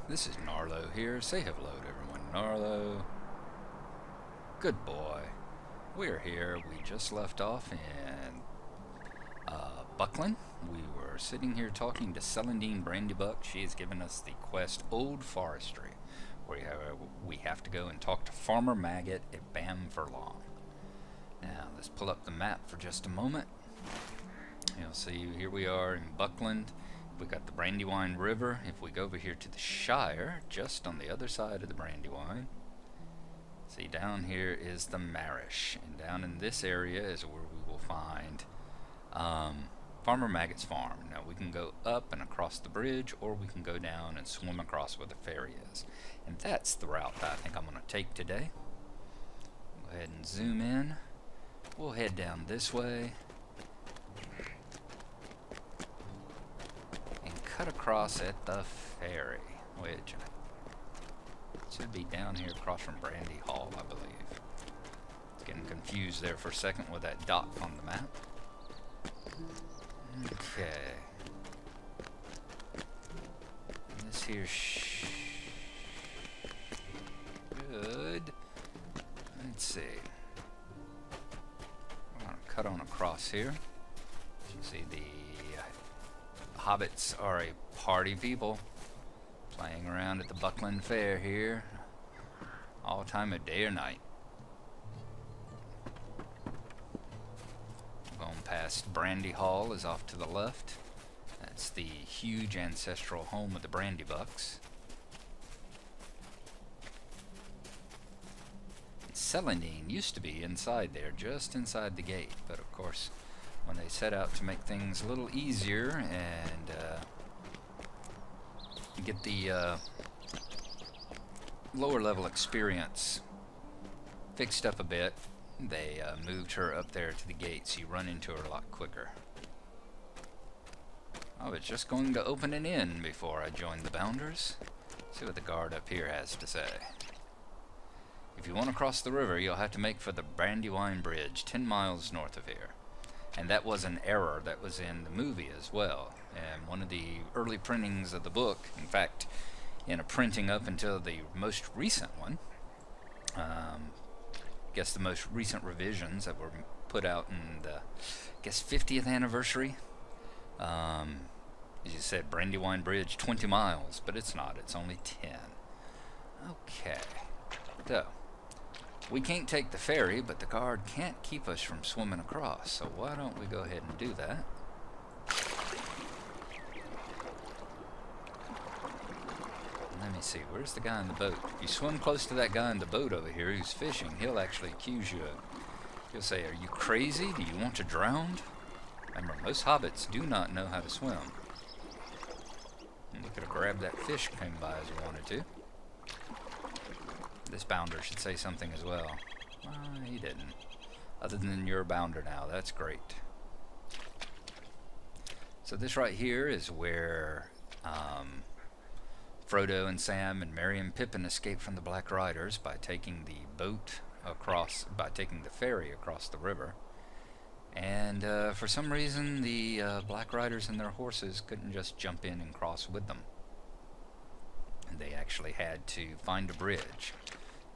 This is Gnarlo here. Say hello to everyone. Gnarlo. Good boy. We're here. We just left off in Buckland. We were sitting here talking to Celandine Brandybuck. She has given us the quest Old Forestry, where we have to go and talk to Farmer Maggot at Bamfurlong. Now, let's pull up the map for just a moment. You'll see here we are in Buckland. We got the Brandywine River. If we go over here to the Shire, just on the other side of the Brandywine, see down here is the Marish, and down in this area is where we will find Farmer Maggot's farm. Now we can go up and across the bridge, or we can go down and swim across where the ferry is, and that's the route that I think I'm going to take today. Go ahead and zoom in. We'll head down this way cut across at the ferry, which should be down here across from Brandy Hall, I believe. Getting confused there for a second with that dot on the map. Okay. This here's good. Let's see. We're gonna cut on across here. You see the hobbits are a party people playing around at the Buckland Fair here all time of day or night. Going past Brandy Hall is off to the left. That's the huge ancestral home of the Brandybucks. Celandine used to be inside there, just inside the gate, but of course when they set out to make things a little easier and get the lower level experience fixed up a bit, they moved her up there to the gate so you run into her a lot quicker. I was just going to open an inn before I joined the Bounders. See what the guard up here has to say. If you want to cross the river, you'll have to make for the Brandywine Bridge, 10 miles north of here. And that was an error that was in the movie as well. And one of the early printings of the book, in fact, in a printing up until the most recent one, I guess the most recent revisions that were put out in the, 50th anniversary. As you said, Brandywine Bridge, 20 miles, but it's not. It's only 10. Okay. So, we can't take the ferry, but the guard can't keep us from swimming across, so why don't we go ahead and do that? Let me see, where's the guy in the boat? If you swim close to that guy in the boat over here who's fishing, he'll actually accuse you of, he'll say, "Are you crazy? Do you want to drown?" Remember, most hobbits do not know how to swim. And you could have grabbed that fish came by as you wanted to. This bounder should say something as well. He didn't. Other than you're a bounder now, that's great. So this right here is where Frodo and Sam and Merry and Pippin escaped from the Black Riders by taking the boat across, by taking the ferry across the river. And for some reason, the Black Riders and their horses couldn't just jump in and cross with them. And they actually had to find a bridge.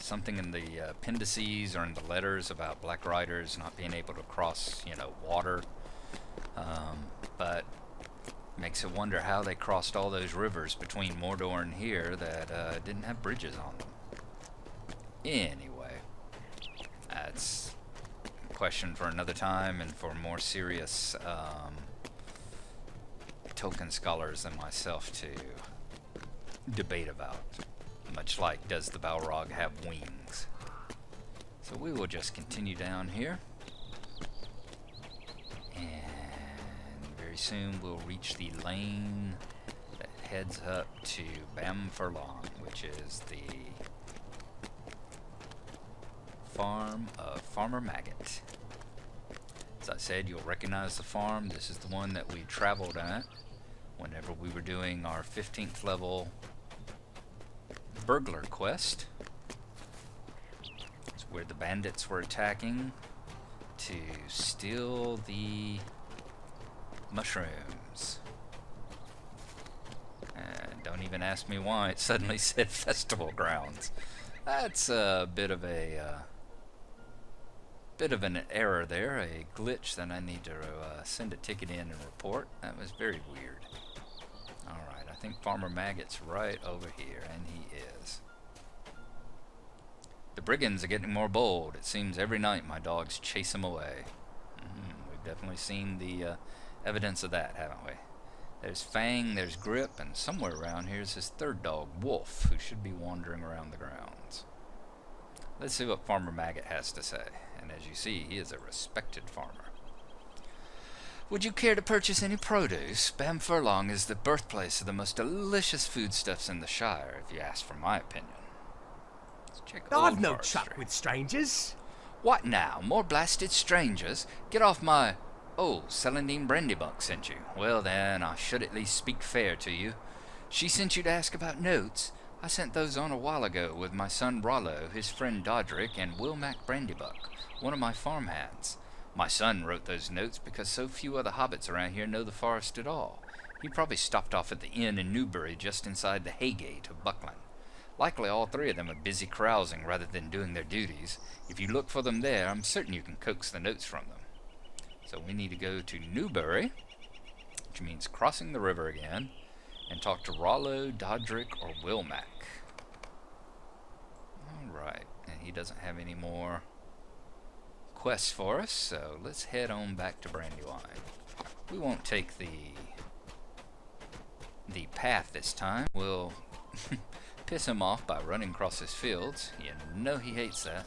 Something in the appendices or in the letters about Black Riders not being able to cross, water. But makes it wonder how they crossed all those rivers between Mordor and here that didn't have bridges on them. Anyway, that's a question for another time and for more serious Tolkien scholars than myself to debate about. Much like, does the Balrog have wings? So we will just continue down here, and very soon we'll reach the lane that heads up to Bamfurlong, which is the farm of Farmer Maggot. As I said, you'll recognize the farm. This is the one that we traveled at whenever we were doing our 15th level burglar quest. It's where the bandits were attacking to steal the mushrooms. And don't Don't even ask me why it suddenly said festival grounds. That's a bit of an error there, a glitch that I need to send a ticket in and report. That was very weird. Alright, I think Farmer Maggot's right over here, and he is. The brigands are getting more bold. It seems every night my dogs chase them away. We've definitely seen the evidence of that, haven't we? There's Fang, there's Grip, and somewhere around here is his third dog, Wolf, who should be wandering around the grounds. Let's see what Farmer Maggot has to say. And as you see, he is a respected farmer. Would you care to purchase any produce? Bamfurlong is the birthplace of the most delicious foodstuffs in the Shire, if you ask for my opinion. Let's check I've no Forest chuck Street. with strangers. What now? More blasted strangers? Get off my... Oh, Celandine Brandybuck sent you. Well then, I should at least speak fair to you. She sent you to ask about notes. I sent those on a while ago with my son Rollo, his friend Dodrick, and Wilmac Brandybuck, one of my farmhands. My son wrote those notes because so few other hobbits around here know the forest at all. He probably stopped off at the inn in Newberry just inside the Haygate of Buckland. Likely all three of them are busy carousing rather than doing their duties. If you look for them there, I'm certain you can coax the notes from them. So we need to go to Newberry, which means crossing the river again, and talk to Rollo, Dodrick, or Wilmac. Alright, and he doesn't have any more quests for us, so let's head on back to Brandywine. We won't take the path this time. We'll piss him off by running across his fields. You know he hates that.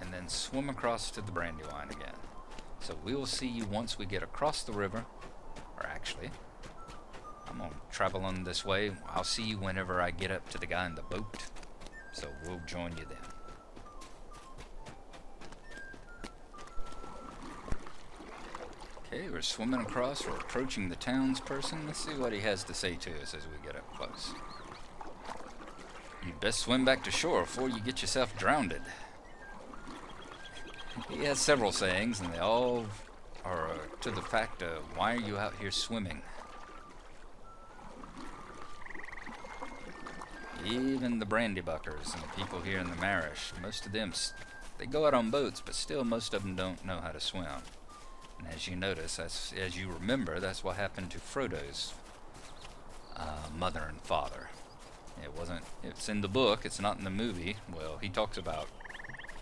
And then swim across to the Brandywine again. So we will see you once we get across the river. Or actually, I'm going to travel on this way. I'll see you whenever I get up to the guy in the boat. So we'll join you then. Okay, we're swimming across. We're approaching the townsperson. Let's see what he has to say to us as we get up close. You'd best swim back to shore before you get yourself drowned. He has several sayings, and they all are to the fact of, why are you out here swimming? Even the Brandybuckers and the people here in the Marish, most of them, they go out on boats, but still most of them don't know how to swim. And as you notice, as you remember, that's what happened to Frodo's mother and father. It's in the book, it's not in the movie. Well, he talks about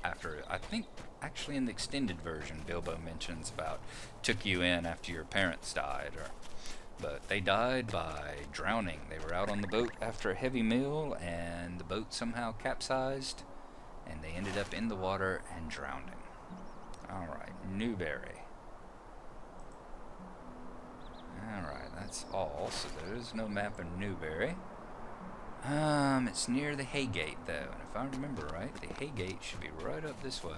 after, I think, actually in the extended version, Bilbo mentions about took you in after your parents died, but they died by drowning. They were out on the boat after a heavy meal, and the boat somehow capsized, and they ended up in the water and drowning. Alright, Newberry. Alright, that's all, so there's no map of Newberry. It's near the Haygate, though, and if I remember right, the Haygate should be right up this way.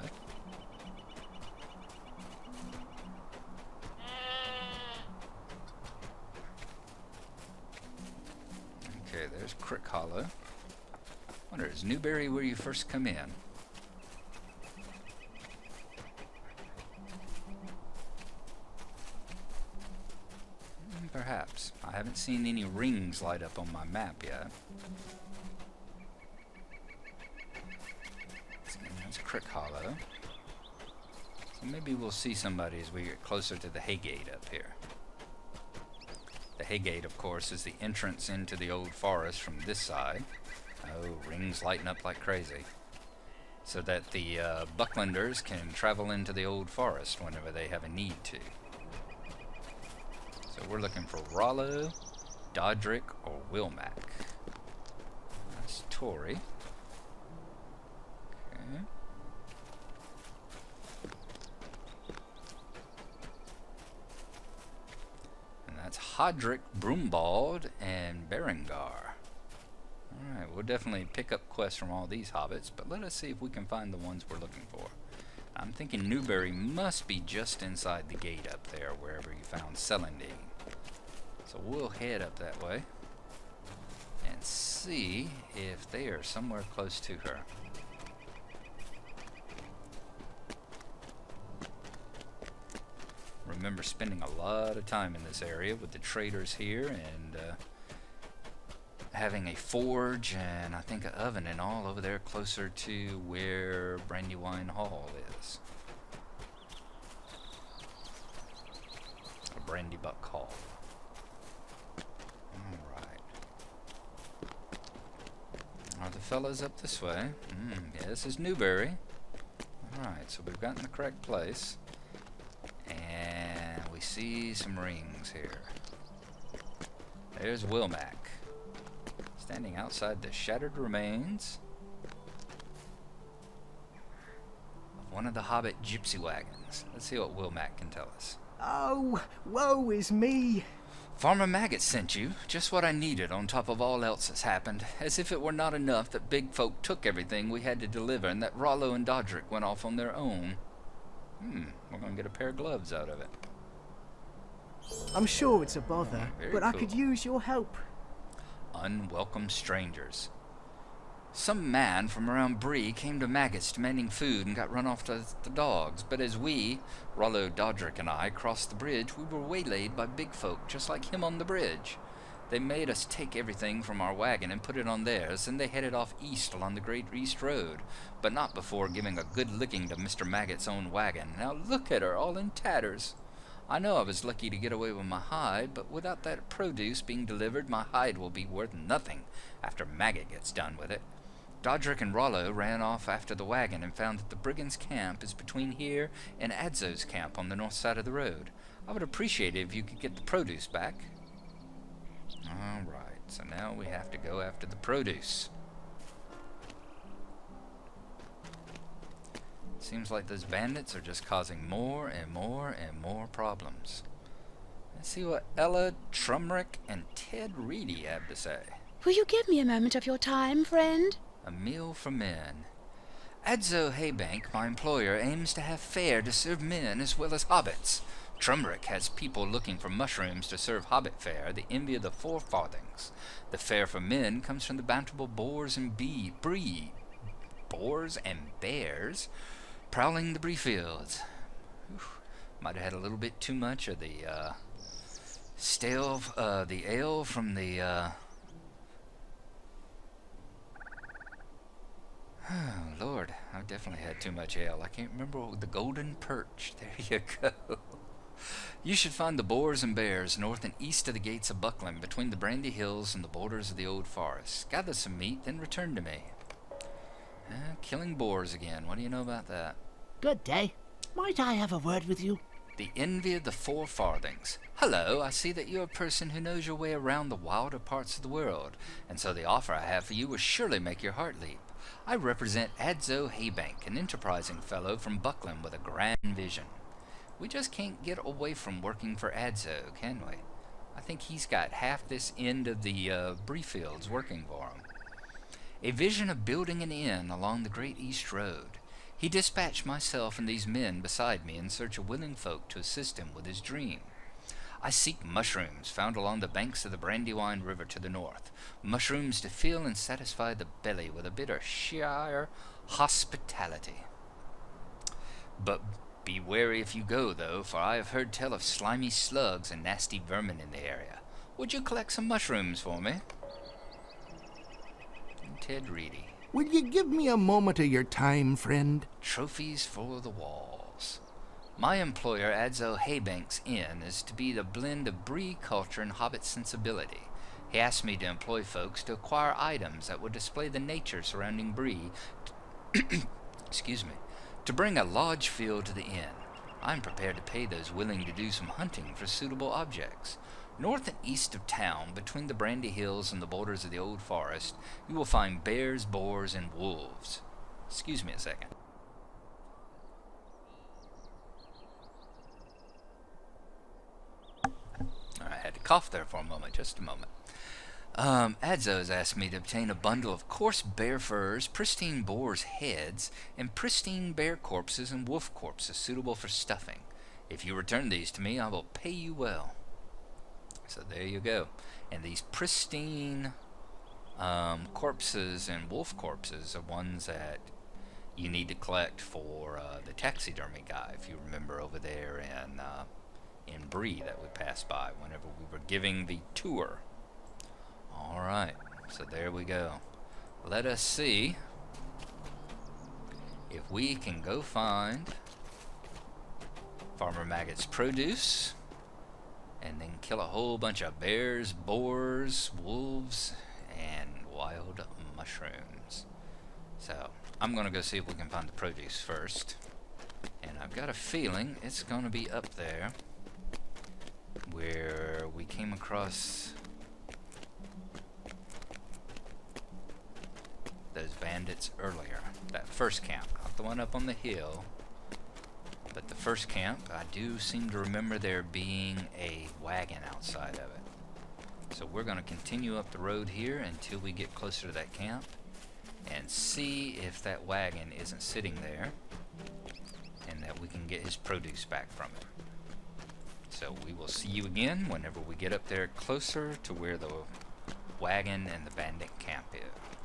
Okay, there's Crick Hollow. Wonder, is Newberry where you first come in? Perhaps. I haven't seen any rings light up on my map yet. That's Crick Hollow. So maybe we'll see somebody as we get closer to the Haygate up here. The Haygate, of course, is the entrance into the old forest from this side. Oh, rings lighting up like crazy. So that the Bucklanders can travel into the old forest whenever they have a need to. So we're looking for Rollo, Dodrick, or Wilmac. That's Tory. Okay. And that's Hodrick, Broombald, and Berengar. Alright, we'll definitely pick up quests from all these hobbits, but let us see if we can find the ones we're looking for. I'm thinking Newberry must be just inside the gate up there, wherever you found Celandine. So we'll head up that way and see if they are somewhere close to her. Remember spending a lot of time in this area with the traders here, and having a forge and I think an oven and all over there closer to where Brandy Hall is. Or Brandy Buck Hall. Alright. Are the fellas up this way? Yeah, this is Newberry. Alright, so we've gotten the correct place. And we see some rings here. There's Wilmac, standing outside the shattered remains of one of the hobbit gypsy wagons. Let's see what Wilmac can tell us. Oh, woe is me. Farmer Maggot sent you, just what I needed on top of all else that's happened, as if it were not enough that big folk took everything we had to deliver and that Rollo and Dodrick went off on their own. We're gonna get a pair of gloves out of it. I'm sure it's a bother, but cool. I could use your help. Unwelcome strangers. Some man from around Bree came to Maggot's demanding food and got run off to the dogs, but as we, Rollo, Dodrick, and I, crossed the bridge, we were waylaid by big folk, just like him on the bridge. They made us take everything from our wagon and put it on theirs, and they headed off east along the Great East Road, but not before giving a good licking to Mr. Maggot's own wagon. Now look at her, all in tatters. I know I was lucky to get away with my hide, but without that produce being delivered, my hide will be worth nothing after Maggot gets done with it. Dodrick and Rollo ran off after the wagon and found that the brigands' camp is between here and Adso's camp on the north side of the road. I would appreciate it if you could get the produce back. Alright, so now we have to go after the produce. Seems like those bandits are just causing more and more and more problems. Let's see what Ella, Trumrick, and Ted Reedy have to say. Will you give me a moment of your time, friend? A meal for men. Adso Haybank, my employer, aims to have fare to serve men as well as hobbits. Trumrick has people looking for mushrooms to serve hobbit fare, the envy of the four farthings. The fare for men comes from the bountiful boars and boars and bears prowling the Bree fields. Might have had a little bit too much of the the ale from the oh Lord, I've definitely had too much ale. I can't remember the Golden Perch. There you go. You should find the boars and bears north and east of the gates of Buckland, between the Brandy Hills and the borders of the old forest. Gather some meat, then return to me. Killing boars again. What do you know about that? Good day. Might I have a word with you? The envy of the four farthings. Hello, I see that you're a person who knows your way around the wilder parts of the world, and so the offer I have for you will surely make your heart leap. I represent Adso Haybank, an enterprising fellow from Buckland with a grand vision. We just can't get away from working for Adso, can we? I think he's got half this end of the Bree fields working for him. A vision of building an inn along the Great East Road. He dispatched myself and these men beside me in search of willing folk to assist him with his dream. I seek mushrooms found along the banks of the Brandywine River to the north. Mushrooms to fill and satisfy the belly with a bit of sheer hospitality. But be wary if you go, though, for I have heard tell of slimy slugs and nasty vermin in the area. Would you collect some mushrooms for me? And Ted Reedy. Will you give me a moment of your time, friend? Trophies for the walls. My employer, Adso Haybank's Inn, is to be the blend of Bree culture and hobbit sensibility. He asked me to employ folks to acquire items that would display the nature surrounding Bree, excuse me, to bring a lodge feel to the inn. I'm prepared to pay those willing to do some hunting for suitable objects. North and east of town, between the Brandy Hills and the borders of the old forest, you will find bears, boars, and wolves. Excuse me a second. I had to cough there for a moment, just a moment. Adso has asked me to obtain a bundle of coarse bear furs, pristine boars' heads, and pristine bear corpses and wolf corpses suitable for stuffing. If you return these to me, I will pay you well. So there you go. And these pristine corpses and wolf corpses are ones that you need to collect for the taxidermy guy, if you remember over there in Bree that we passed by whenever we were giving the tour. Alright, So there we go. Let us see if we can go find Farmer Maggot's produce and then kill a whole bunch of bears, boars, wolves, and wild mushrooms. So I'm gonna go see if we can find the produce first. And I've got a feeling it's gonna be up there where we came across those bandits earlier. That first camp, not the one up on the hill, but the first camp. I do seem to remember there being a wagon outside of it. So we're going to continue up the road here until we get closer to that camp and see if that wagon isn't sitting there and that we can get his produce back from it. So we will see you again whenever we get up there closer to where the wagon and the bandit camp is.